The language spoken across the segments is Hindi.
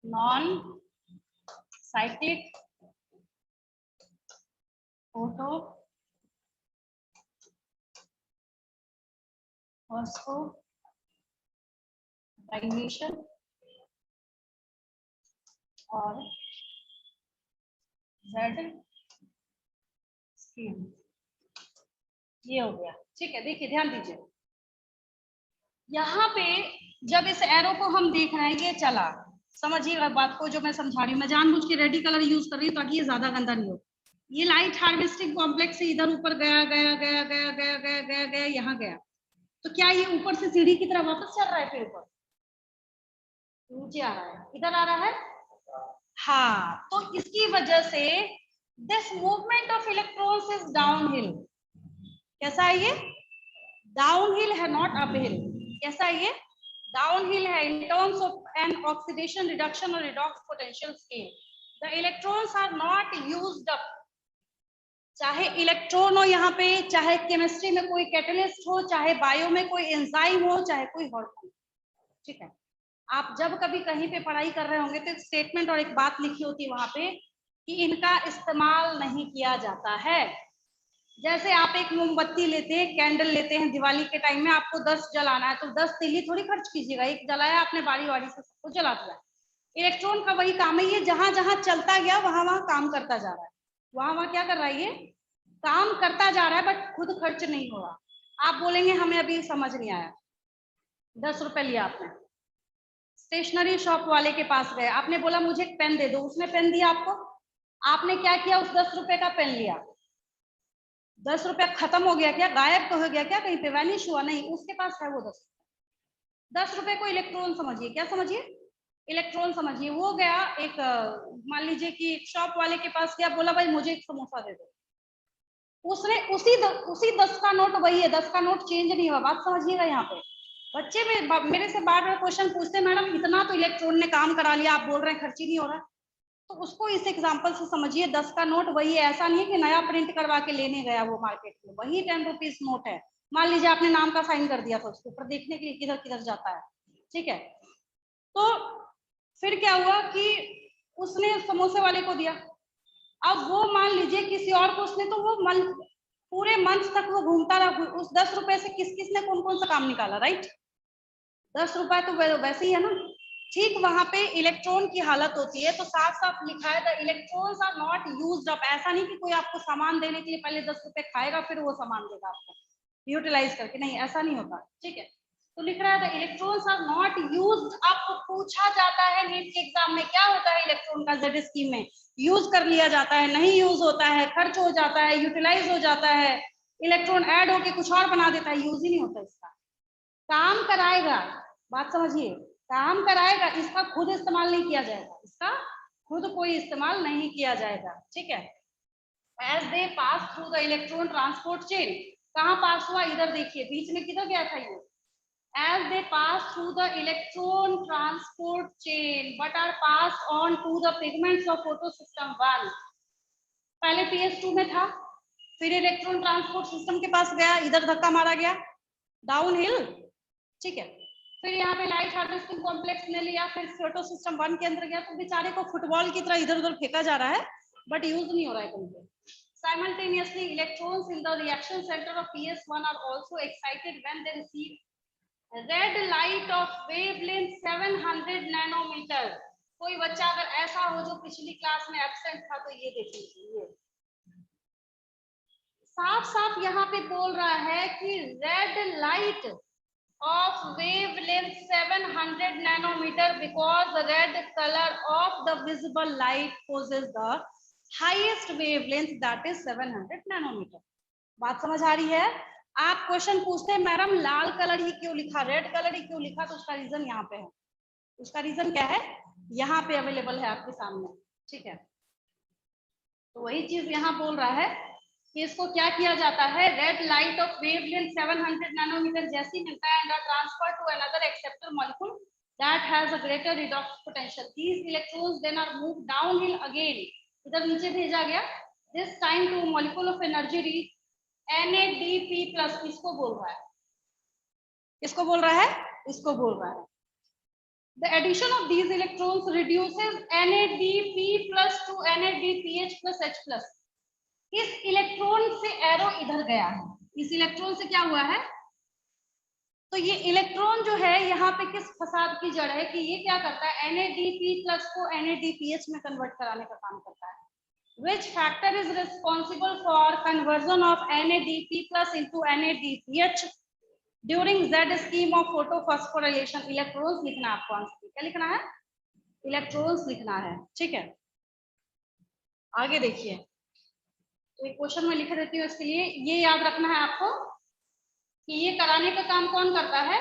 नॉन साइक्लिक फोटो फॉस्फोराइलेशन और Z स्कीम, ये हो गया। ठीक है, देखिए ध्यान दीजिए, यहाँ पे जब इस एरो को हम देख रहे हैं ये चला, समझिएगा बात को जो मैं समझा रही हूँ। मैं जानबूझ के रेडी कलर यूज कर रही हूँ ताकि ये ज्यादा गंदा नहीं हो। ये लाइट हार्वेस्टिंग कॉम्प्लेक्स से इधर ऊपर गया गया गया गया गया गया गया गया यहाँ गया, तो क्या ये ऊपर से सीढ़ी की तरह वापस चल रहा है? फिर ऊपर नीचे आ रहा है, इधर आ रहा है। हाँ, तो इसकी वजह से this movement of electrons is downhill. कैसा है ये? डाउनहिल है, नॉट अपहिल। कैसा है ये? डाउनहिल है in terms of an oxidation reduction और redox potential scale. The electrons are not used up. चाहे इलेक्ट्रॉन हो यहाँ पे, चाहे केमिस्ट्री में कोई कैटलिस्ट हो, चाहे बायो में कोई एंजाइम हो, चाहे कोई हार्मोन। ठीक है, आप जब कभी कहीं पे पढ़ाई कर रहे होंगे तो एक स्टेटमेंट और एक बात लिखी होती है वहां पे कि इनका इस्तेमाल नहीं किया जाता है। जैसे आप एक मोमबत्ती लेते हैं, कैंडल लेते हैं, दिवाली के टाइम में आपको 10 जलाना है तो 10 तीली थोड़ी खर्च कीजिएगा, एक जलाया आपने बारी बारी से सबको जला दिया। इलेक्ट्रॉन का वही काम है, ये जहां जहां चलता गया वहां वहां काम करता जा रहा है। वहां वहां क्या कर रहा है? ये काम करता जा रहा है, बट खुद खर्च नहीं हो रहा। आप बोलेंगे हमें अभी समझ नहीं आया। 10 रुपए लिया आपने, स्टेशनरी शॉप वाले के पास गए, आपने बोला मुझे एक पेन दे दो, उसने पेन दिया आपको। आपने क्या किया? उस 10 रुपए का पेन लिया। 10 रुपया खत्म हो गया क्या? गायब तो हो गया क्या? कहीं पे वैनिश हुआ? नहीं, उसके पास है वो 10 रुपए को इलेक्ट्रॉन समझिए। क्या समझिए? इलेक्ट्रॉन समझिए। वो गया एक, मान लीजिए कि शॉप वाले के पास गया, बोला भाई मुझे एक समोसा दे दो। उसने उसी 10 का नोट वही है, 10 का नोट चेंज नहीं हुआ। बात समझिएगा यहाँ पे। बच्चे में मेरे से बार बार क्वेश्चन पूछते हैं, मैडम इतना तो इलेक्ट्रॉन ने काम करा लिया, आप बोल रहे हैं खर्च ही नहीं हो रहा। तो उसको इस एग्जांपल से समझिए, 10 का नोट वही है, ऐसा नहीं है कि नया प्रिंट करवा के लेने गया वो मार्केट में, वही 10 रुपीज नोट है। मान लीजिए आपने नाम का साइन कर दिया था उसके ऊपर, देखने के लिए किधर किधर जाता है। ठीक है, तो फिर क्या हुआ कि उसने समोसे वाले को दिया। अब वो मान लीजिए किसी और को उसने, तो वो पूरे मंथ तक वो घूमता रहा, उस 10 रुपए से किस किस ने कौन कौन सा काम निकाला, राइट? 10 रुपए तो वैसे ही है ना। ठीक वहां पे इलेक्ट्रॉन की हालत होती है, तो साफ साफ लिखा है the electrons are not used up. ऐसा नहीं कि कोई आपको सामान देने के लिए पहले 10 रुपए खाएगा फिर वो सामान देगा आपको यूटिलाइज करके, नहीं ऐसा नहीं होता। ठीक है, तो लिख रहा है the electrons are not used up. पूछा जाता है नीट के एग्जाम में, क्या होता है इलेक्ट्रॉन का जेड स्कीम में? यूज कर लिया जाता है, नहीं यूज होता है, खर्च हो जाता है, यूटिलाइज हो जाता है, इलेक्ट्रॉन ऐड होके कुछ और बना देता है, यूज ही नहीं होता इसका। काम कराएगा, बात समझिए, काम कराएगा, इसका खुद इस्तेमाल नहीं किया जाएगा, इसका खुद कोई इस्तेमाल नहीं किया जाएगा। ठीक है, as they pass through the electron transport chain, कहाँ पास हुआ? इधर देखिए, बीच में किधर गया था ये? as they pass through the electron transport chain but are passed on to the pigments of photosystem 1। पहले PS2 में था, फिर इलेक्ट्रॉन ट्रांसपोर्ट सिस्टम के पास गया, इधर धक्का मारा गया, डाउन हिल। ठीक है, फिर यहाँ पे लाइट हार्वेस्टिंग कॉम्प्लेक्स ने लिया, फिर फोटो सिस्टम 1 के अंदर गया, तो बेचारे को फुटबॉल की तरह इधर उधर फेंका जा रहा है, बट यूज नहीं हो रहा है कहीं पे। Simultaneously, electrons in the reaction center of PS1 are also excited when they receive red light of wavelength 700 nanometre. कोई बच्चा अगर ऐसा हो जो पिछली क्लास में एब्सेंट था तो ये देखिए, ये साफ साफ यहाँ पे बोल रहा है कि red light of wavelength 700 nanometre because the red colour of the visible light possess the highest wavelength that is 700 nanometre. बात समझ आ रही है? आप क्वेश्चन पूछते हैं मैडम लाल कलर ही क्यों लिखा, रेड कलर ही क्यों लिखा, तो उसका रीजन यहाँ पे है। उसका रीजन क्या है? यहाँ पे अवेलेबल है आपके सामने। ठीक है, तो वही चीज यहाँ बोल रहा है कि इसको क्या किया जाता है, red light of wavelength 700 nanometre जैसी मिलता है and transfer to another acceptor molecule that has a greater redox potential. These electrons then are move downhill again, इधर नीचे भेजा गया, this time to molecule of energy reach NADP+। इसको बोल रहा है, इसको बोल रहा है, इसको बोल रहा है। The addition of these electrons reduces NADP plus to NADPH plus H plus. इस इलेक्ट्रॉन से एरो इधर गया है, इस इलेक्ट्रॉन से क्या हुआ है, तो ये इलेक्ट्रॉन जो है यहाँ पे किस फसाद की जड़ है कि ये क्या करता है, NADP प्लस को NADPH में कन्वर्ट कराने का काम करता है. Which factor is responsible for conversion of NADP plus into NADPH during Z scheme of photophosphorylation? Electrons लिखना है आपको, आंसर क्या लिखना है, इलेक्ट्रॉन्स लिखना है. ठीक है, आगे देखिए, तो एक क्वेश्चन में लिख देती हूँ, इसके लिए ये याद रखना है आपको कि ये कराने का काम कौन करता है,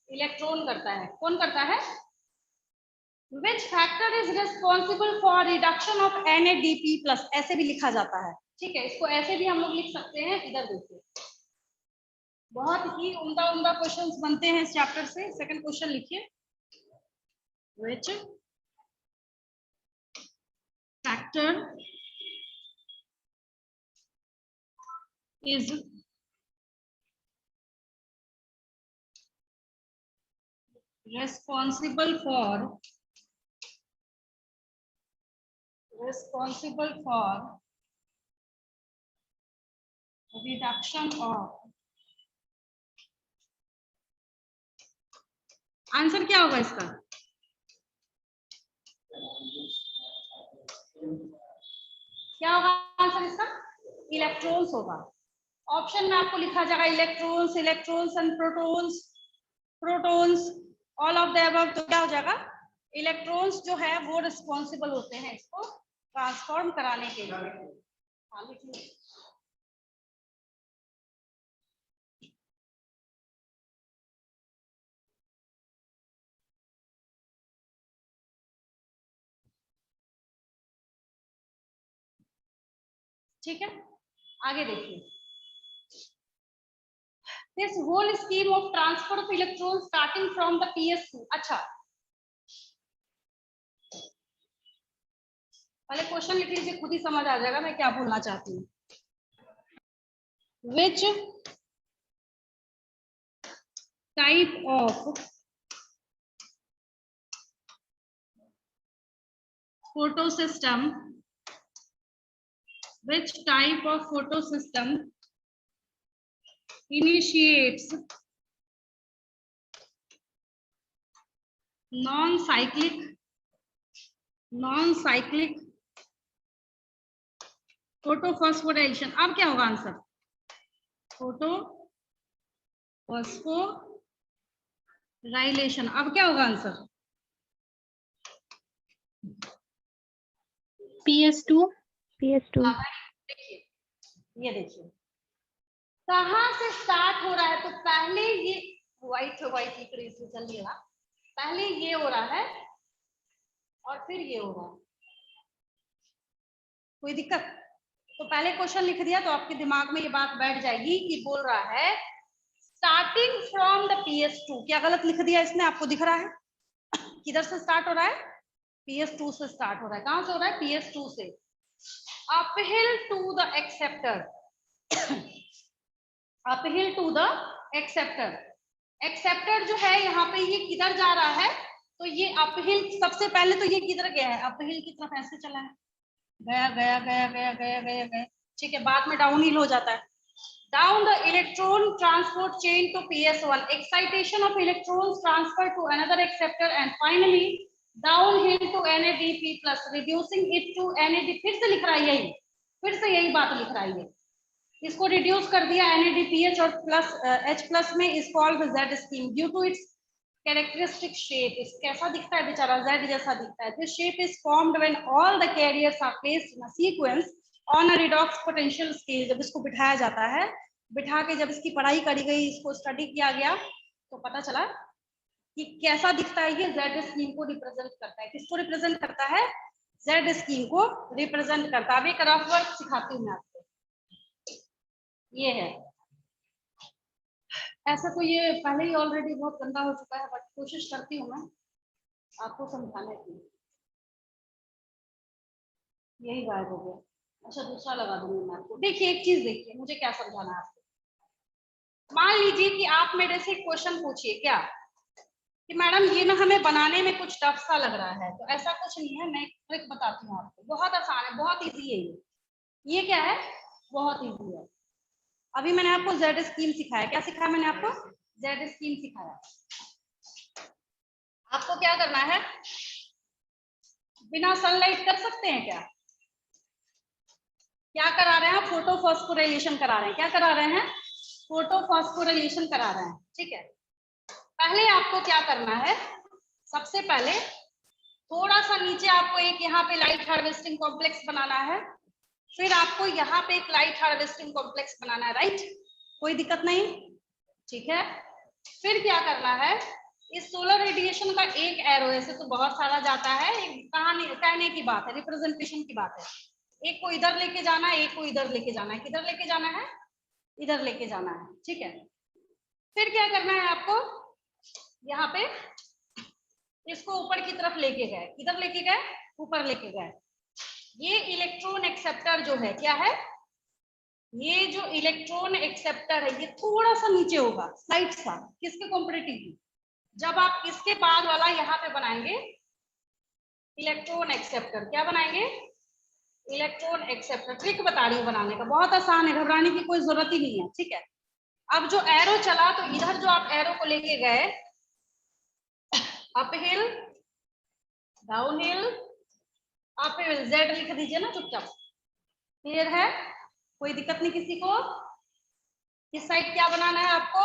इलेक्ट्रॉन करता है. कौन करता है, Which factor is responsible for reduction of NADP plus, ऐसे भी लिखा जाता है. ठीक है, इसको ऐसे भी हम लोग लिख सकते हैं. इधर देखिए, बहुत ही उम्दा उम्दा क्वेश्चंस बनते हैं इस चैप्टर से. सेकंड क्वेश्चन लिखिए, Which factor is responsible for reduction of, answer क्या होगा इसका, क्या होगा आंसर इसका, इलेक्ट्रॉन्स होगा. ऑप्शन में आपको लिखा जाएगा electrons, electrons and protons, protons, all of the above. तो क्या हो जाएगा, इलेक्ट्रॉन्स जो है वो रिस्पॉन्सिबल होते हैं इसको ट्रांसफॉर्म कराने के लिए. हाँ लिखिए, ठीक है. आगे देखिए, this whole scheme of transfer of electrons starting from the PS2. अच्छा, पहले क्वेश्चन लिख लीजिए, खुद ही समझ आ जाएगा मैं क्या बोलना चाहती हूँ. Which type of photosystem, which type of photosystem initiates non-cyclic photophosphorylation. अब क्या होगा आंसर, फोटोफॉस्फोराइलेशन. अब क्या होगा आंसर, PS2. देखिए, ये देखिए कहाँ से स्टार्ट हो रहा है, तो पहले ये व्हाइट की क्रेज से चलिएगा, पहले ये हो रहा है और फिर ये हो रहा है. कोई दिक्कत, तो पहले क्वेश्चन लिख दिया तो आपके दिमाग में ये बात बैठ जाएगी कि बोल रहा है स्टार्टिंग फ्रॉम द PS2. क्या गलत लिख दिया इसने, आपको दिख रहा है किधर से स्टार्ट हो रहा है, PS2 से स्टार्ट हो रहा है. कहां से हो रहा है, PS2 से. Uphill to the acceptor, uphill to the acceptor. Acceptor जो है यहाँ पे ये किधर जा रहा है, तो ये अपहिल, सबसे पहले तो ये किधर गया है, अपहिल की तरफ ऐसे चला है, गया गया गया गया गया गया गया. ठीक है, बाद में डाउन हिल हो जाता है. Down the electron transport chain to PS1, excitation of electrons transfer to another acceptor and finally downhill to NADP plus reducing it to NAD. फिर से लिख रहा है यही, फिर से यही बात लिख रहा है ये, इसको रिड्यूस कर दिया NADPH और प्लस H प्लस में, is called Z scheme due to its characteristic shape. इस कैसा दिखता है बेचारा, Z जैसा दिखता है. This shape is formed when all the carriers are placed in a sequence on a redox potential scale. जब इसको बिठाया जाता है, बिठा के जब इसकी पढ़ाई करी गई, इसको स्टडी किया गया, तो पता चला कि कैसा दिखता है. ये Z स्कीम को रिप्रेजेंट करता है. किसको रिप्रेजेंट करता है, Z स्कीम को रिप्रेजेंट करता है. अब एक रफ वर्क सिखाती हूँ मैं आपको, ये है ऐसा, तो ये पहले ही ऑलरेडी बहुत गंदा हो चुका है, बट कोशिश करती हूँ मैं आपको समझाने की. यही गायब हो गया, अच्छा दूसरा लगा दूंगी मैं आपको. देखिए एक चीज देखिए, मुझे क्या समझाना है आपको. मान लीजिए कि आप मेरे से क्वेश्चन पूछिए, क्या कि मैडम ये ना हमें बनाने में कुछ टफ सा लग रहा है, तो ऐसा कुछ नहीं है, मैं एक ट्रिक बताती हूँ आपको, बहुत आसान है, बहुत इजी है ये क्या है, बहुत इजी है। अभी मैंने आपको जेड स्कीम सिखाया, क्या सिखाया मैंने आपको, जेड स्कीम सिखाया। आपको क्या करना है, बिना सनलाइट कर सकते हैं क्या करा रहे हैं, फोटो फॉस्फोराइलेशन करा रहे हैं, क्या करा रहे हैं, फोटो फॉस्फोराइलेशन करा रहे हैं, ठीक है। पहले आपको क्या करना है, सबसे पहले थोड़ा सा नीचे आपको एक यहाँ पे लाइट हार्वेस्टिंग कॉम्प्लेक्स बनाना है, फिर आपको यहाँ पे एक लाइट हार्वेस्टिंग कॉम्प्लेक्स बनाना है, राइट, कोई दिक्कत नहीं, ठीक है। फिर क्या करना है, इस सोलर रेडिएशन का एक एरो, ऐसे तो बहुत सारा जाता है, एक कहानी कहने की बात है, रिप्रेजेंटेशन की बात है, एक को इधर लेके जाना है, एक को इधर लेके जाना है, किधर लेके जाना है, इधर लेके जाना है, ठीक है। फिर क्या करना है आपको, यहाँ पे इसको ऊपर की तरफ लेके गए, किधर लेके गए, ऊपर लेके गए। ये इलेक्ट्रॉन एक्सेप्टर जो है, क्या है, ये जो इलेक्ट्रॉन एक्सेप्टर है, ये थोड़ा सा नीचे होगा, स्लाइड सा, किसके कॉम्परेटिवली, जब आप इसके बाद वाला यहाँ पे बनाएंगे इलेक्ट्रॉन एक्सेप्टर, क्या बनाएंगे, इलेक्ट्रॉन एक्सेप्टर। ट्रिक बता रही हूँ बनाने का, बहुत आसान है, घबराने की कोई जरूरत ही नहीं है, ठीक है। अब जो एरो चला, तो इधर जो आप एरो को लेके गए, up hill, down hill, up hill, Z लिख दीजिए ना चुपचाप, क्लियर है, कोई दिक्कत नहीं किसी को। इस साइड क्या बनाना है आपको,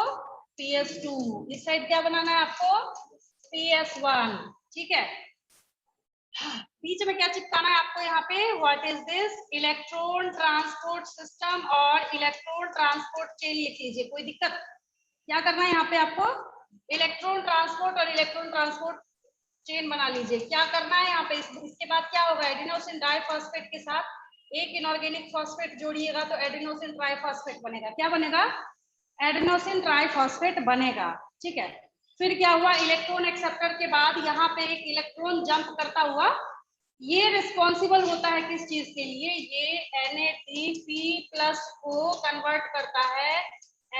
PS2, इस साइड क्या बनाना है आपको, PS1, ठीक है। बीच में क्या चिपकाना है आपको, यहाँ पे what is this, electron transport system और इलेक्ट्रॉन ट्रांसपोर्ट चेन लिख लीजिए, कोई दिक्कत, क्या करना है यहाँ पे आपको, इलेक्ट्रॉन ट्रांसपोर्ट और इलेक्ट्रॉन ट्रांसपोर्ट चेन बना लीजिए। क्या करना है यहाँ पे, इसके बाद क्या होगा, एडिनोसिन डाइफॉस्फेट के साथ एक इनऑर्गेनिक फॉस्फेट जोड़िएगा तो एडिनोसिन ट्राइफॉस्फेट बनेगा, क्या बनेगा, एडिनोसिन ट्राइफॉस्फेट बनेगा, ठीक है। फिर क्या हुआ, इलेक्ट्रॉन एक्सेप्टर के बाद यहाँ पे एक इलेक्ट्रॉन जंप करता हुआ, ये रिस्पॉन्सिबल होता है किस चीज के लिए, ये NADP+ को कन्वर्ट करता है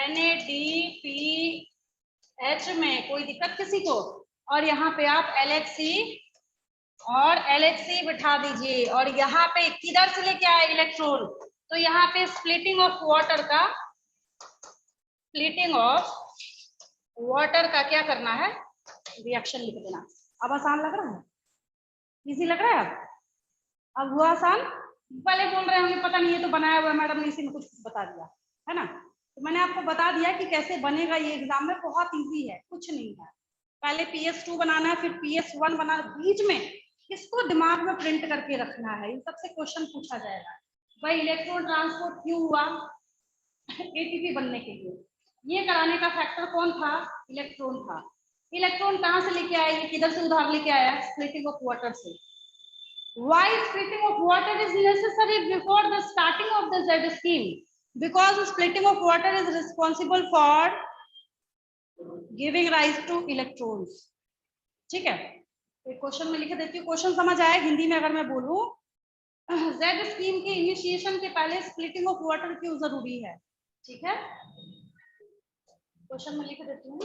NADPH में, कोई दिक्कत किसी को, और यहाँ पे आप LHC और LHC बिठा दीजिए, और यहाँ पे किधर से लेके आए इलेक्ट्रॉन, तो यहाँ पे स्प्लिटिंग ऑफ वाटर का, स्प्लिटिंग ऑफ वाटर का क्या करना है, रिएक्शन लिख देना। अब आसान लग रहा है, इजी लग रहा है, अब हुआ आसान। पहले बोल रहे होंगे पता नहीं ये तो बनाया हुआ है मैडम ने, इसी में कुछ बता दिया है ना, तो मैंने आपको बता दिया कि कैसे बनेगा, ये एग्जाम में बहुत इजी है, कुछ नहीं है। पहले PS2 बनाना है, फिर PS1 बनाना, बीच में इसको दिमाग में प्रिंट करके रखना है, इन सबसे क्वेश्चन पूछा जाएगा, भाई इलेक्ट्रॉन ट्रांसपोर्ट क्यों हुआ, ATP बनने के लिए, ये कराने का फैक्टर कौन था, इलेक्ट्रॉन था। इलेक्ट्रॉन कहाँ से लेके आया, ये किधर से उधार लेके आया, स्प्लिटिंग ऑफ वाटर से। Why splitting of water is necessary before the starting of the Z scheme? Because splitting of water is responsible for giving rise to electrons. ठीक है, एक क्वेश्चन में लिख देती हूँ, क्वेश्चन समझ आया हिंदी में अगर मैं बोलूं, Z स्कीम के इनिशिएशन के पहले स्प्लिटिंग ऑफ वाटर क्यों जरूरी है, ठीक है, क्वेश्चन में लिख देती हूँ।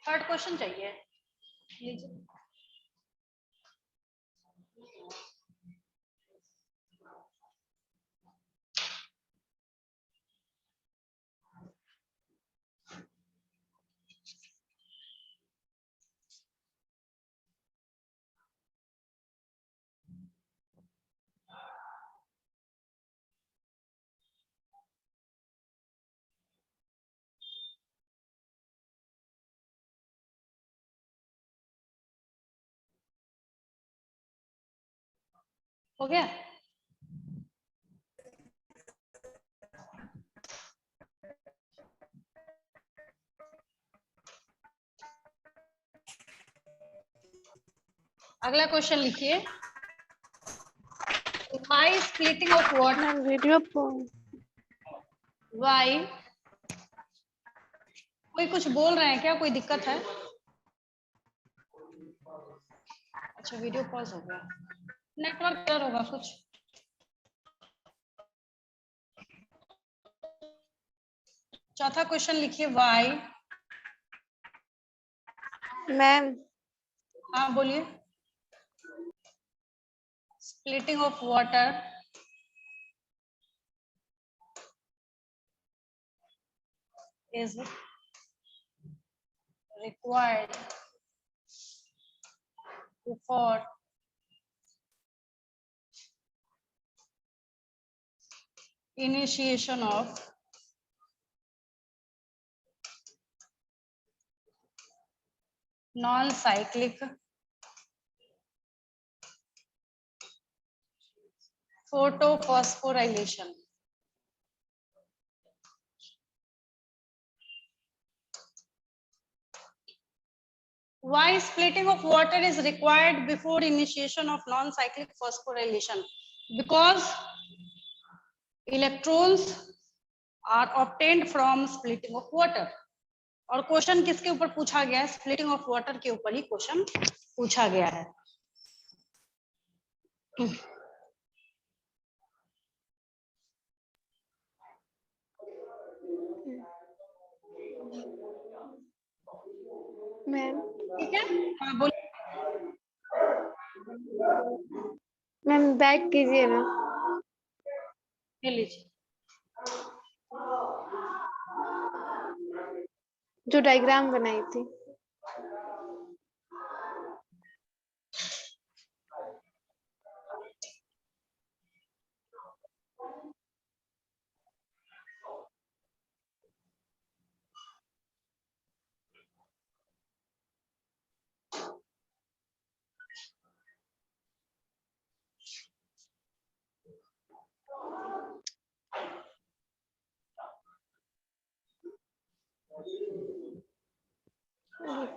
थर्ड क्वेश्चन चाहिए, लीजिए। हो गया, अगला क्वेश्चन लिखिए, why splitting of water, video why, कोई कुछ बोल रहे हैं क्या, कोई दिक्कत है, अच्छा वीडियो पॉज हो गया, नेटवर्क एरर होगा कुछ। चौथा क्वेश्चन लिखिए वाई। मैम हाँ बोलिए। Splitting of water is required before initiation of non-cyclic photophosphorylation. Why splitting of water is required before initiation of non-cyclic phosphorylation? Because electrons are obtained from splitting of water. और क्वेश्चन किसके ऊपर पूछा गया है? स्प्लिटिंग ऑफ वाटर के ऊपर ही क्वेश्चन पूछा गया है। मैम ठीक है, हाँ बोलिए। मैम बैक कीजिए ना, ले लीजिए। जो डायग्राम बनाई थी।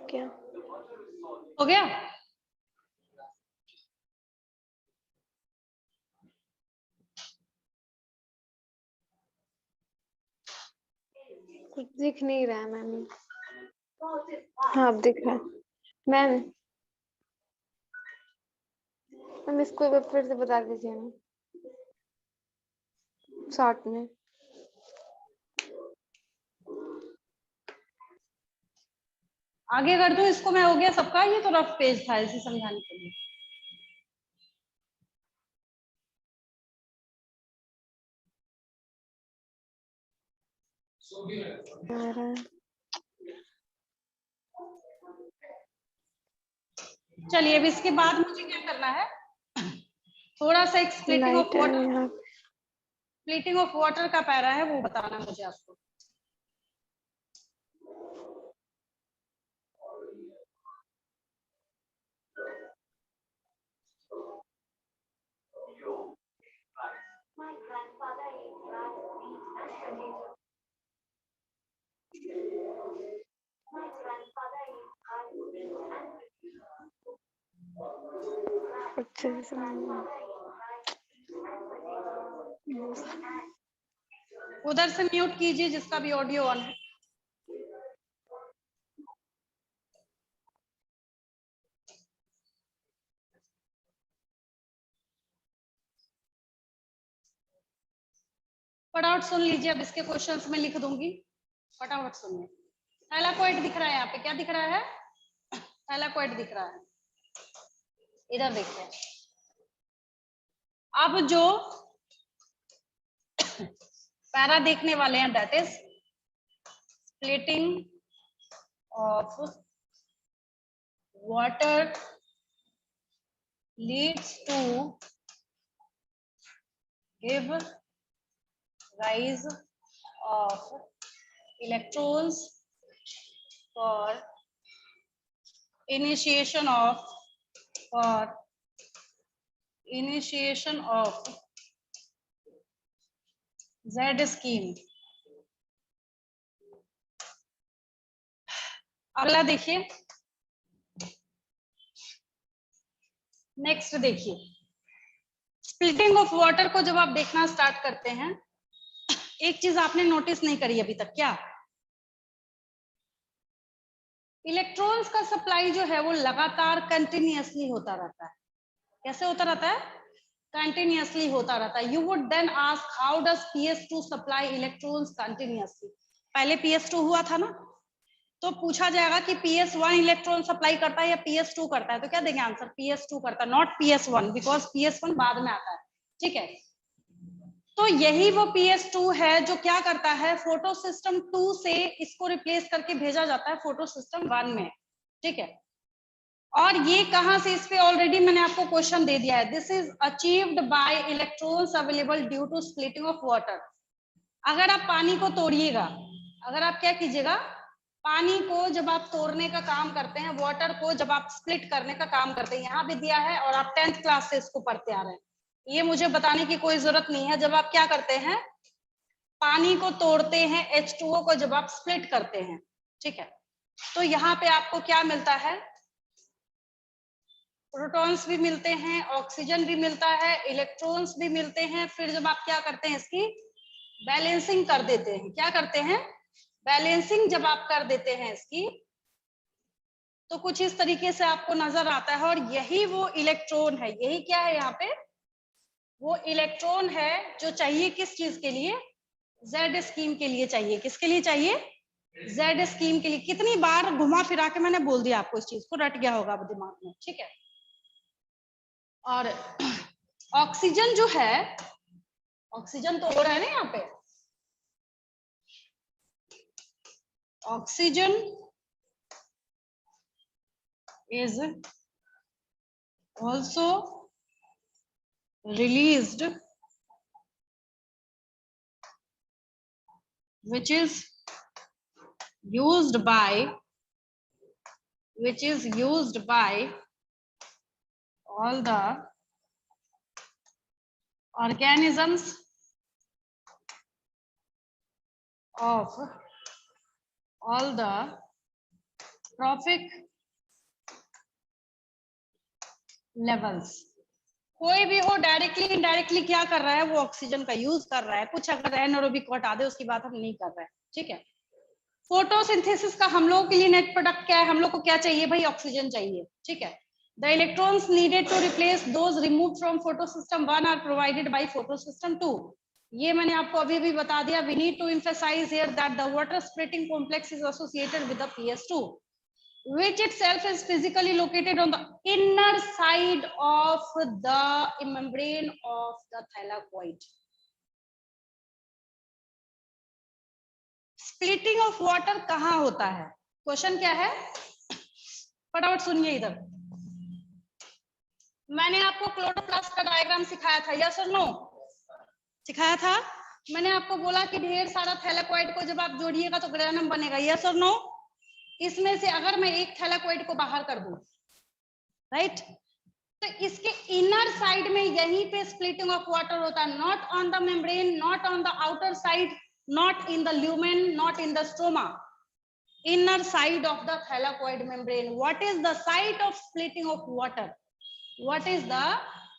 क्या हो गया? कुछ दिख नहीं रहा है मैम। हाँ अब दिख रहा है मैम। मैम इसको एक बार फिर से बता दीजिए ना शॉर्ट में। आगे कर दूं इसको मैं? हो गया सबका? ये तो रफ पेज था इसे समझाने के लिए। चलिए अब इसके बाद मुझे क्या करना है, थोड़ा सा एक splitting of water, splitting of water का पैरा है वो बताना मुझे आपको। उधर से म्यूट कीजिए जिसका भी ऑडियो ऑन है। फटाफट सुन लीजिए, अब इसके क्वेश्चंस में लिख दूंगी, फटाफट सुनिए। थैलाकोइड दिख रहा है यहाँ पे, क्या दिख रहा है? थैलाकोइड दिख रहा है, इधर देखिए। अब जो पैरा देखने वाले हैं that is splitting of water leads to give rise of electrons for initiation of Z scheme। अगला देखिए, नेक्स्ट देखिए, स्प्लिटिंग ऑफ वाटर को जब आप देखना स्टार्ट करते हैं, एक चीज आपने नोटिस नहीं करी अभी तक, क्या? इलेक्ट्रॉन्स का सप्लाई जो है वो लगातार कंटिन्यूअसली होता रहता है। कैसे होता रहता है? कंटिन्यूअसली होता रहता है। You would then ask how does PS2 supply electrons continuously. पहले PS2 हुआ था ना, तो पूछा जाएगा कि PS1 इलेक्ट्रॉन सप्लाई करता है या PS2 करता है, तो क्या देंगे आंसर? PS2 करता है, नॉट PS1, बिकॉज PS1 बाद में आता है। ठीक है, तो यही वो PS2 है जो क्या करता है, फोटो सिस्टम 2 से इसको रिप्लेस करके भेजा जाता है फोटो सिस्टम 1 में। ठीक है, और ये कहां से, इस पे ऑलरेडी मैंने आपको क्वेश्चन दे दिया है। This is achieved by electrons available due to splitting of water. अगर आप पानी को तोड़िएगा, अगर आप क्या कीजिएगा, पानी को जब आप तोड़ने का काम करते हैं, वाटर को जब आप स्प्लिट करने का काम करते हैं, यहाँ भी दिया है और आप 10th क्लास से इसको पढ़ते आ रहे हैं, ये मुझे बताने की कोई जरूरत नहीं है। जब आप क्या करते हैं, पानी को तोड़ते हैं, H2O को जब आप स्प्लिट करते हैं, ठीक है, तो यहाँ पे आपको क्या मिलता है, प्रोटॉन्स भी मिलते हैं, ऑक्सीजन भी मिलता है, इलेक्ट्रॉन्स भी मिलते हैं। फिर जब आप क्या करते हैं, इसकी बैलेंसिंग कर देते हैं, क्या करते हैं, बैलेंसिंग जब आप कर देते हैं इसकी, तो कुछ इस तरीके से आपको नजर आता है। और यही वो इलेक्ट्रॉन है, यही क्या है यहाँ पे, वो इलेक्ट्रॉन है जो चाहिए किस चीज के लिए, जेड स्कीम के लिए चाहिए। किसके लिए चाहिए? जेड स्कीम के लिए। कितनी बार घुमा फिरा के मैंने बोल दिया आपको, इस चीज को रट गया होगा अब दिमाग में। ठीक है, और ऑक्सीजन जो है, ऑक्सीजन तो हो रहा है ना यहाँ पे, oxygen is also released, which is used by all the organisms of all the trophic levels। कोई भी हो, डायरेक्टली इनडायरेक्टली क्या कर रहा है, वो ऑक्सीजन का यूज कर रहा है। कुछ अगर एनारोबिक को हटा दे, उसकी बात हम नहीं कर रहे हैं। ठीक है, फोटोसिंथेसिस का हम लोगों के लिए नेट प्रोडक्ट क्या है, हम लोग को क्या चाहिए भाई, ऑक्सीजन चाहिए। ठीक है, the electrons needed to replace those removed from photosystem 1 are provided by photosystem 2। ये मैंने आपको अभी भी बता दिया। We need to emphasise here that the water splitting complex is associated with the PS2, which itself is physically located on the inner side of the membrane of the thylakoid। Splitting of water कहाँ होता है, क्वेश्चन क्या है, फटाफट सुनिए इधर। मैंने आपको क्लोरोप्लास्ट का डायग्राम सिखाया था, यस और नो? सिखाया था। मैंने आपको बोला कि ढेर सारा थैलाकोइड को जब आप जोड़िएगा तो ग्रेनम बनेगा, यस और नो? इसमें से अगर मैं एक थैलाकोइड को बाहर कर दूं, राइट, तो इसके इनर साइड में यहीं पे स्प्लिटिंग ऑफ वाटर होता है, not on the membrane, not on the outer side, not in the lumen, not in the stroma, inner side of the thylakoid membrane। what is the site of splitting of water, what is the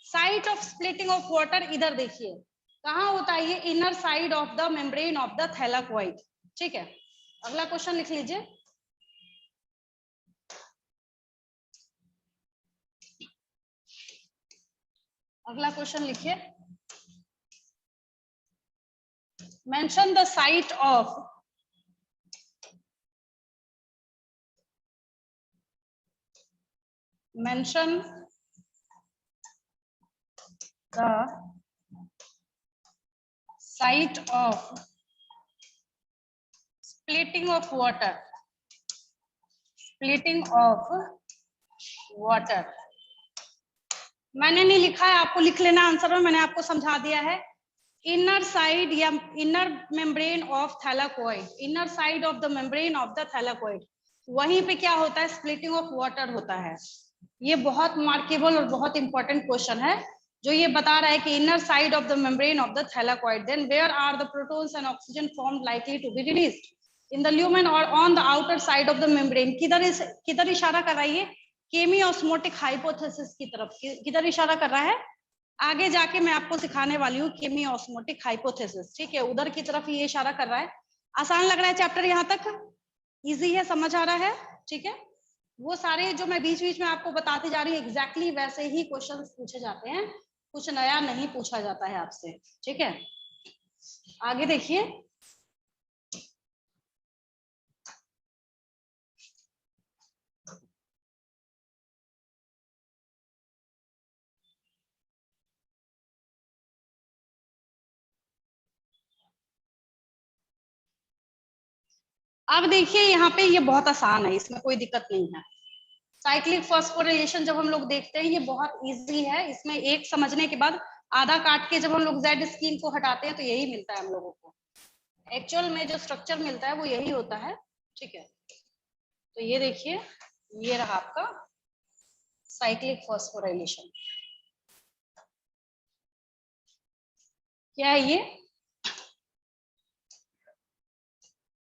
site of splitting of water? इधर देखिए कहाँ होता है ये, inner side of the membrane of the thylakoid। ठीक है, अगला क्वेश्चन लिख लीजिए। अगला क्वेश्चन लिखिए, mention the site of splitting of water, splitting of water। मैंने नहीं लिखा है, आपको लिख लेना आंसर में, मैंने आपको समझा दिया है। इनर साइड या inner membrane of thylakoid, inner side of the membrane of the thylakoid, वहीं पे क्या होता है, स्प्लिटिंग ऑफ वाटर होता है। ये बहुत मार्केबल और बहुत इंपॉर्टेंट क्वेश्चन है, जो ये बता रहा है कि inner side of the membrane of the thylakoid, then where are the protons and oxygen formed likely to be released, in the lumen और on the outer side of the membrane. किधर इशारा कर रहा है ये, केमियोस्मोटिक हाइपोथेसिस की तरफ। किधर इशारा कर रहा है, आगे जाके मैं आपको सिखाने वाली हूँ केमियोस्मोटिक हाइपोथेसिस। ठीक है, उधर की तरफ ये इशारा कर रहा है। आसान लग रहा है चैप्टर यहाँ तक, इजी है, समझ आ रहा है? ठीक है, वो सारे जो मैं बीच बीच में आपको बताती जा रही हूँ एग्जैक्टली वैसे ही क्वेश्चंस पूछे जाते हैं, कुछ नया नहीं पूछा जाता है आपसे। ठीक है, आगे देखिए। अब देखिए यहाँ पे ये बहुत आसान है, इसमें कोई दिक्कत नहीं है। साइक्लिक फॉस्फोरिलेशन जब हम लोग देखते हैं ये बहुत इजी है, इसमें एक समझने के बाद आधा काट के जब हम लोग जेड स्कीम को हटाते हैं तो यही मिलता है हम लोगों को। एक्चुअल में जो स्ट्रक्चर मिलता है वो यही होता है। ठीक है, तो ये देखिए, ये रहा आपका साइक्लिक फॉस्फोराइलेशन। क्या है ये?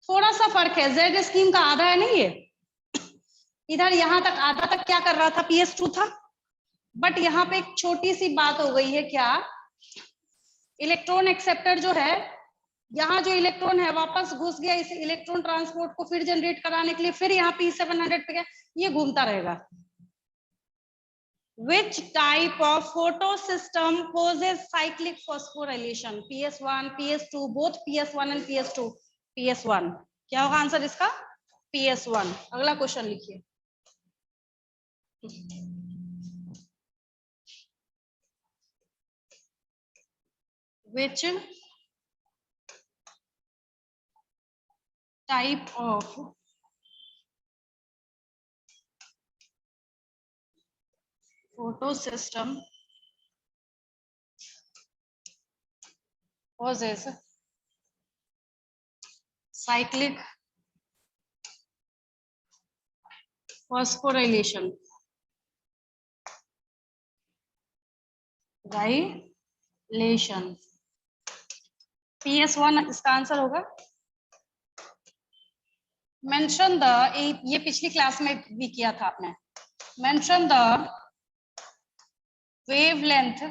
थोड़ा सा फर्क है, जेड स्कीम का आधा है नहीं ये, इधर यहां तक आधा तक क्या कर रहा था, PS2 था। बट यहाँ पे एक छोटी सी बात हो गई है, क्या इलेक्ट्रॉन एक्सेप्टर जो है, यहाँ जो इलेक्ट्रॉन है वापस घुस गया इस इलेक्ट्रॉन ट्रांसपोर्ट को फिर जनरेट कराने के लिए, फिर यहाँ P700 पे गया, ये घूमता रहेगा। Which type of photosystem causes cyclic phosphorylation? PS1, PS2, both PS1 and PS2. PS1 क्या होगा आंसर इसका? PS1। अगला क्वेश्चन लिखिए। Which type of photosystem causes cyclic phosphorylation? Dilation। PS1 इसका आंसर होगा। मेंशन द, ये पिछली क्लास में भी किया था आपने। Mention the wavelength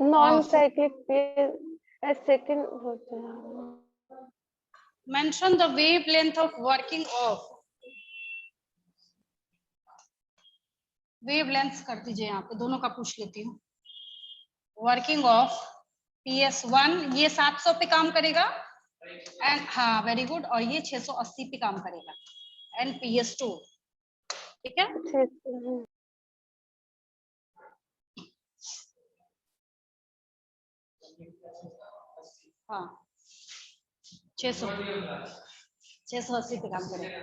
non cyclic second होता है। Mention the wavelength of working of, wavelength कर दीजिए, यहाँ पे दोनों का पूछ लेती हूँ। वर्किंग ऑफ PS1 ये 700 पे काम करेगा, एंड हाँ वेरी गुड, और ये 680 पे काम करेगा, एंड PS2। ठीक है, हाँ 680 पे काम करेगा।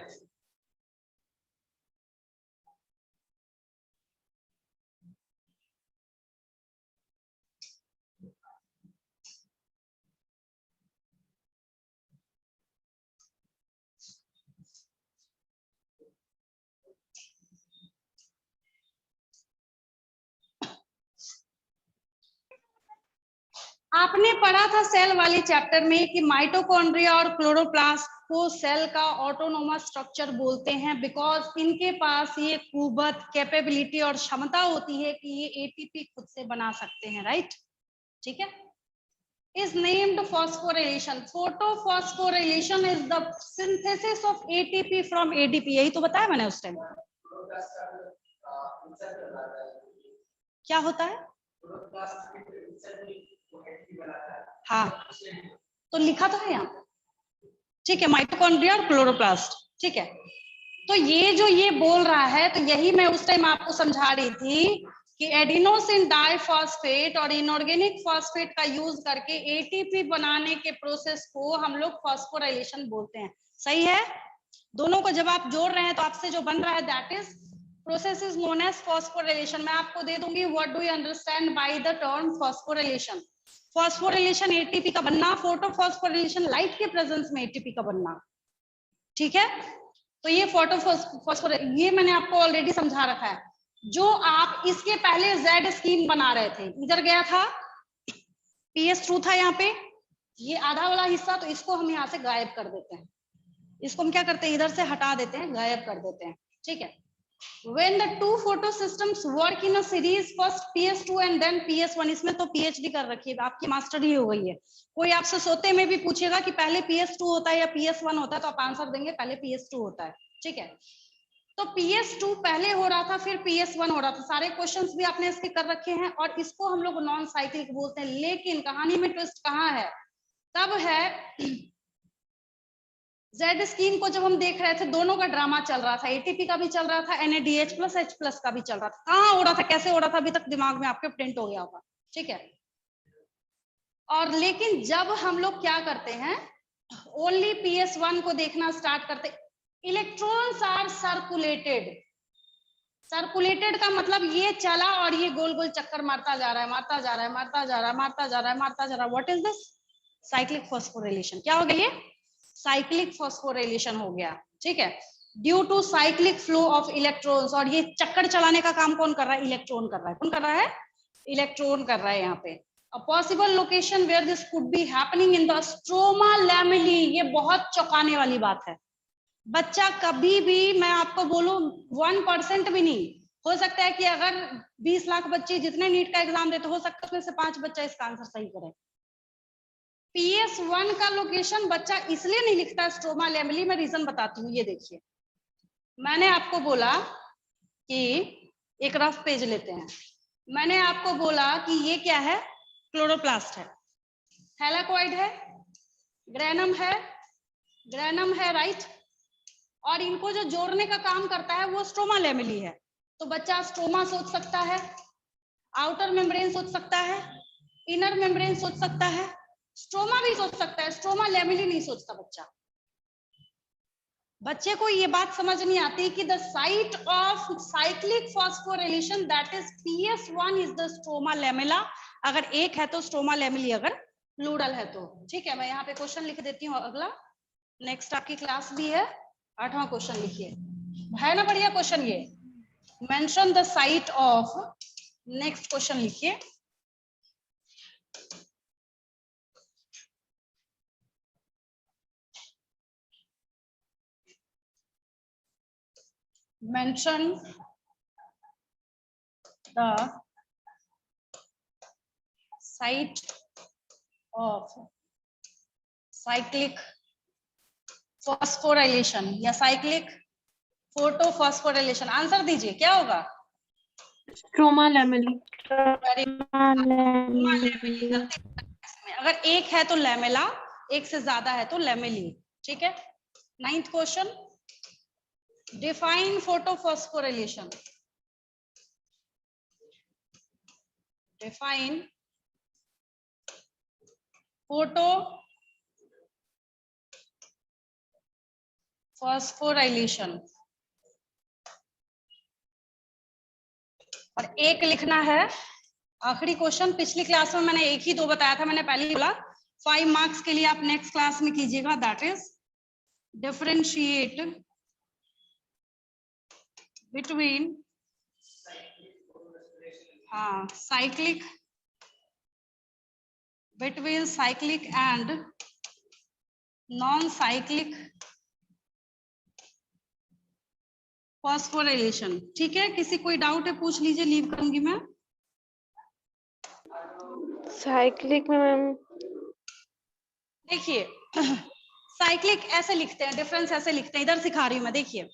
आपने पढ़ा था सेल वाली चैप्टर में कि माइटोकॉन्ड्रिया और क्लोरोप्लास्ट को सेल का ऑटोनोमस स्ट्रक्चर बोलते हैं, बिकॉज इनके पास ये कुवत, कैपेबिलिटी और क्षमता होती है कि ये एटीपी खुद से बना सकते हैं, राइट। ठीक है, is named phosphorylation. Photophosphorylation is the synthesis of ATP from ADP, यही तो बताया मैंने उस टाइम। क्या होता है? हाँ तो लिखा तो है यहाँ। ठीक है, माइटोकॉन्ड्रिया और क्लोरोप्लास्ट। ठीक है, तो ये जो ये बोल रहा है, तो यही मैं उस टाइम आपको समझा रही थी कि एडिनोसिन डाइफॉस्फेट और इनऑर्गेनिक फॉस्फेट का यूज करके एटीपी बनाने के प्रोसेस को हम लोग फॉस्फोराइलेशन बोलते हैं। सही है, दोनों को जब आप जोड़ रहे हैं तो आपसे जो बन रहा है that is process is known as phosphorylation. मैं आपको दे दूंगी what do you understand by the term phosphorylation. Phosphorylation ATP का बनना, फोटोफॉस्फोराइलेशन लाइट के प्रेजेंस में एटीपी का बनना। ठीक है, तो ये फोटोफॉस्फोर ये मैंने आपको ऑलरेडी समझा रखा है। जो आप इसके पहले जेड स्कीम बना रहे थे, इधर गया था PS2 था यहाँ पे, ये आधा वाला हिस्सा, तो इसको हम यहाँ से गायब कर देते हैं। इसको हम क्या करते हैं, इधर से हटा देते हैं, गायब कर देते हैं। ठीक है, When the two photo systems work in a series, first PS2 and then PS1, इसमें तो PhD कर रखी है, आपकी मास्टर ही हो गई है। कोई आपसे सोते में भी पूछेगा कि पहले PS2 होता है या PS1 होता है, तो आप आंसर देंगे पहले PS2 होता है, ठीक है। तो PS2 पहले हो रहा था, फिर PS1 हो रहा था। सारे क्वेश्चंस भी आपने इसके कर रखे हैं, और इसको हम लोग नॉन साइक्लिक बोलते हैं। लेकिन कहानी में ट्विस्ट कहाँ है, तब है जेड स्कीन को जब हम देख रहे थे, दोनों का ड्रामा चल रहा था, एटीपी का भी चल रहा था, NADH प्लस H प्लस का भी चल रहा था। कहाँ हो रहा था, कैसे हो रहा था, अभी तक दिमाग में आपके प्रिंट हो गया होगा, ठीक है। और लेकिन जब हम लोग क्या करते हैं, ओनली PS1 को देखना स्टार्ट करते, इलेक्ट्रॉन्स आर सर्कुलेटेड। सर्कुलेटेड का मतलब ये चला और ये गोल गोल चक्कर मारता जा रहा है, मारता जा रहा है, मारता जा रहा है, मारता जा रहा है, मारता जा रहा है। What is this? Cyclic phosphorylation. क्या हो गया ये? साइक्लिक फॉस्फोरिलेशन हो गया, ठीक है। Due to cyclic flow of electrons. और ये चक्कर चलाने का काम कौन कर रहा है? इलेक्ट्रॉन कर रहा है। कौन कर रहा है? इलेक्ट्रॉन कर रहा है यहाँ पे। A possible location where this could be happening in the stroma lamella। ये बहुत चौंकाने वाली बात है। बच्चा कभी भी, मैं आपको बोलूं 1% भी नहीं हो सकता है कि अगर 20 लाख बच्चे जितने नीट का एग्जाम देते, हो सकता है उसमें से 5 बच्चा इसका आंसर सही करे। PS1 का लोकेशन बच्चा इसलिए नहीं लिखता स्ट्रोमा लेमेली, मैं रीजन बताती हूँ। ये देखिए, मैंने आपको बोला कि एक रफ पेज लेते हैं। मैंने आपको बोला कि ये क्या है? क्लोरोप्लास्ट है, थैलाकोइड है, ग्रेनम है, ग्रेनम है, राइट। और इनको जो जोड़ने का काम करता है वो स्ट्रोमा लेमेली है। तो बच्चा स्ट्रोमा सोच सकता है, आउटर मेम्ब्रेन सोच सकता है, इनर मेम्ब्रेन सोच सकता है, स्ट्रोमा भी सोच सकता है, स्ट्रोमा लेमेली नहीं सोचता बच्चा। बच्चे को ये बात समझ नहीं आती कि the site of cyclic phosphorylation that is PS1 is the stroma lamella. अगर एक है तो स्ट्रोमा लेमेली, अगर प्लूरल है तो, ठीक है। मैं यहाँ पे क्वेश्चन लिख देती हूँ। अगला नेक्स्ट आपकी क्लास भी है, 8वां क्वेश्चन लिखिए, है ना बढ़िया क्वेश्चन ये। Mention the site of, next question लिखिए, mention the site of cyclic phosphorylation या cyclic photophosphorilation। आंसर दीजिए, क्या होगा? स्ट्रोमा लेमेली। अगर एक है तो लेमेला, एक से ज्यादा है तो लेमेली, ठीक है। 9th question, define photophosphorylation. Define photo phosphorylation. और एक लिखना है आखिरी क्वेश्चन। पिछली क्लास में मैंने 1 ही 2 बताया था, मैंने पहले ही बोला 5 मार्क्स के लिए आप नेक्स्ट क्लास में कीजिएगा। That is differentiate between cyclic, between cyclic and non cyclic phosphorylation, ठीक है। किसी कोई डाउट है पूछ लीजिए, लीव करूंगी मैं। साइक्लिक में मैम देखिए साइक्लिक ऐसे लिखते हैं, डिफरेंस ऐसे लिखते हैं, इधर सिखा रही हूँ मैं। देखिए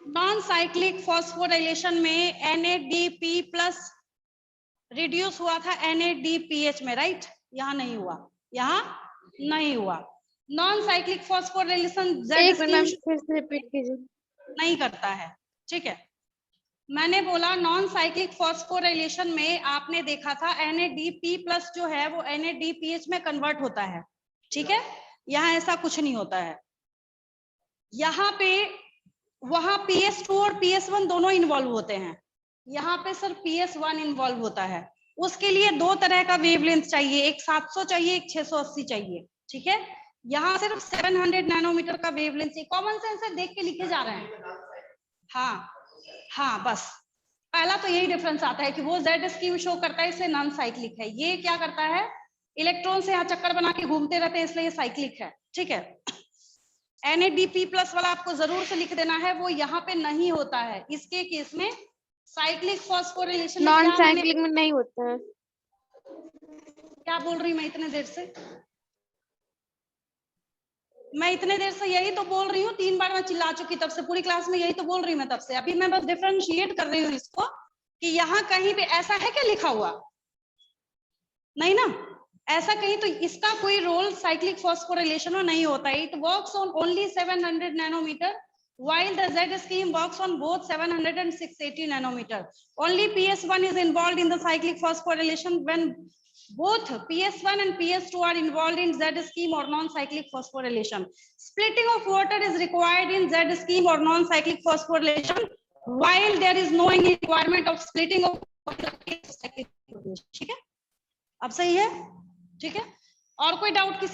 नॉन साइक्लिक फॉस्फोराइलेशन में NADP प्लस रिड्यूस हुआ था NADPH में, राइट। यहाँ नहीं हुआ, यहाँ नहीं हुआ। नॉन साइक्लिक फॉस्फोराइलेशन एक मिनट मैम फिर से रिपीट कीजिए। नहीं करता है, ठीक है। मैंने बोला नॉन साइक्लिक फॉस्फोराइलेशन में आपने देखा था NADP प्लस जो है वो NADPH में कन्वर्ट होता है, ठीक है। यहाँ ऐसा कुछ नहीं होता है। यहाँ पे वहां PS2 और PS1 दोनों इन्वॉल्व होते हैं, यहाँ पे सिर्फ PS1 इन्वॉल्व होता है। उसके लिए 2 तरह का वेवलेंथ चाहिए, एक 700 चाहिए, एक 680 चाहिए, ठीक है। यहाँ सिर्फ 700 नैनोमीटर का वेवलेंथ चाहिए। कॉमन सेंस से देख के लिखे जा रहे हैं। हाँ बस पहला तो यही डिफरेंस आता है कि वो जेड स्कीम शो करता है, इसलिए नॉन साइक्लिक है। ये क्या करता है, इलेक्ट्रॉन से यहाँ चक्कर बना के घूमते रहते हैं, इसलिए ये साइक्लिक है, ठीक है। NADP प्लस वाला आपको जरूर से लिख देना है, वो यहाँ पे नहीं होता है। इसके केस में साइक्लिक फॉस्फोरिलेशन नॉन साइक्लिक में नहीं होता है। क्या बोल रही मैं इतने देर से? मैं इतने देर से यही तो बोल रही हूँ, 3 बार मैं चिल्ला चुकी तब से, पूरी क्लास में यही तो बोल रही हूँ मैं तब से। अभी मैं बस डिफरेंशिएट कर रही हूँ इसको कि यहाँ कहीं पे ऐसा है क्या लिखा हुआ? नहीं ना, ऐसा कहीं तो इसका कोई रोल साइक्लिक फॉस्फोरिलेशन में नहीं होता है। It works on only 700 nanometre while the Z scheme works on both 700 and 680 nanometer. Only PS1 is involved in the cyclic phosphorylation when both PS1 and PS2 are involved in Z scheme or non-cyclic phosphorylation. Splitting of water is required in Z scheme or non-cyclic phosphorylation while there is no any requirement of splitting of water. ठीक है, अब सही है? ठीक है, और कोई डाउट किसी